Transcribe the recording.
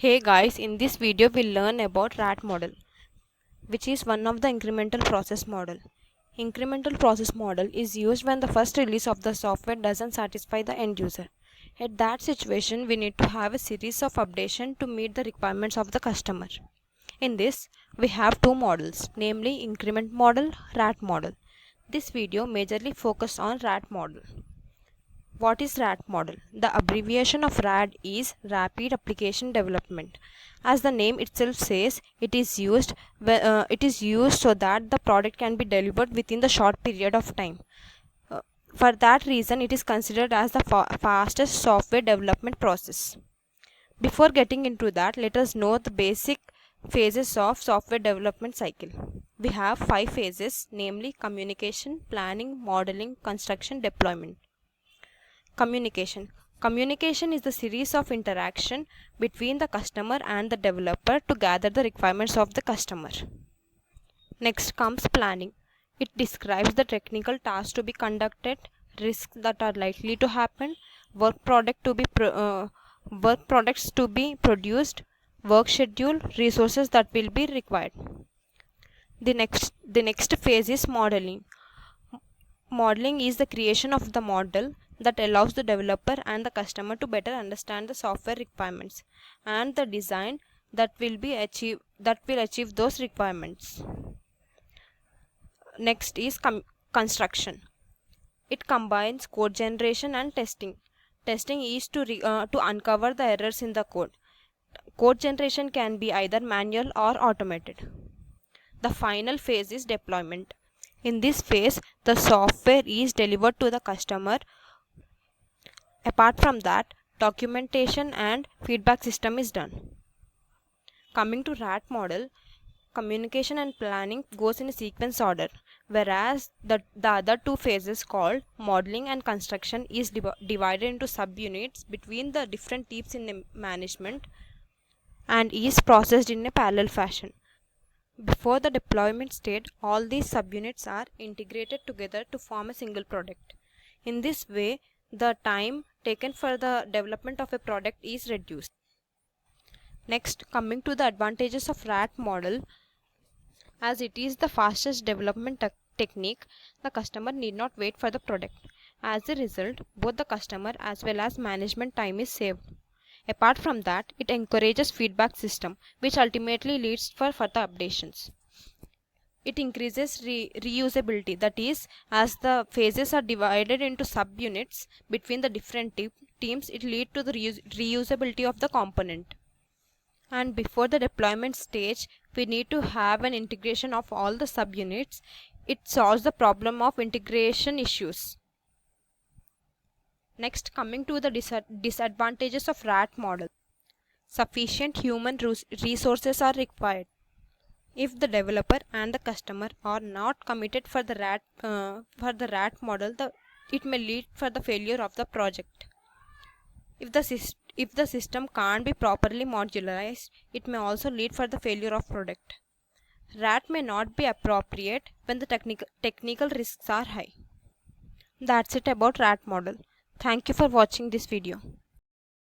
Hey guys, in this video we'll learn about RAD model, which is one of the incremental process model. Incremental process model is used when the first release of the software doesn't satisfy the end user. At that situation, we need to have a series of updates to meet the requirements of the customer. In this, we have two models, namely increment model, RAD model. This video majorly focused on RAD model. What is RAD model? The abbreviation of RAD is Rapid Application Development. As the name itself says, it is used so that the product can be delivered within the short period of time. For that reason, it is considered as the fastest software development process. Before getting into that, let us know the basic phases of software development cycle. We have 5 phases, namely communication, planning, modeling, construction, deployment. Communication. Communication is the series of interaction between the customer and the developer to gather the requirements of the customer. Next comes planning. It describes the technical tasks to be conducted, risks that are likely to happen, work products to be produced, work schedule, resources that will be required. The next phase is modeling. Modeling is the creation of the model that allows the developer and the customer to better understand the software requirements and the design that will achieve those requirements. Next is construction. It combines code generation and testing. Testing is to uncover the errors in the code. Code generation can be either manual or automated. The final phase is deployment. In this phase, the software is delivered to the customer. Apart from that, documentation and feedback system is done. Coming to RAD model, communication and planning goes in a sequence order, whereas the other two phases called modeling and construction is divided into subunits between the different teams in the management and is processed in a parallel fashion. Before the deployment state, all these subunits are integrated together to form a single product. In this way, the time taken for the development of a product is reduced. Next, coming to the advantages of RAD model, as it is the fastest development technique, the customer need not wait for the product. As a result, both the customer as well as management time is saved. Apart from that, it encourages feedback system, which ultimately leads for further updates. It increases reusability, that is, as the phases are divided into subunits between the different teams, it leads to the reusability of the component. And before the deployment stage, we need to have an integration of all the subunits. It solves the problem of integration issues. Next, coming to the disadvantages of RAD model. Sufficient human resources are required. If the developer and the customer are not committed for the RAD model, it may lead for the failure of the project. If the system can't be properly modularized, it may also lead for the failure of product. RAD may not be appropriate when the technical risks are high. That's it about RAD model. Thank you for watching this video.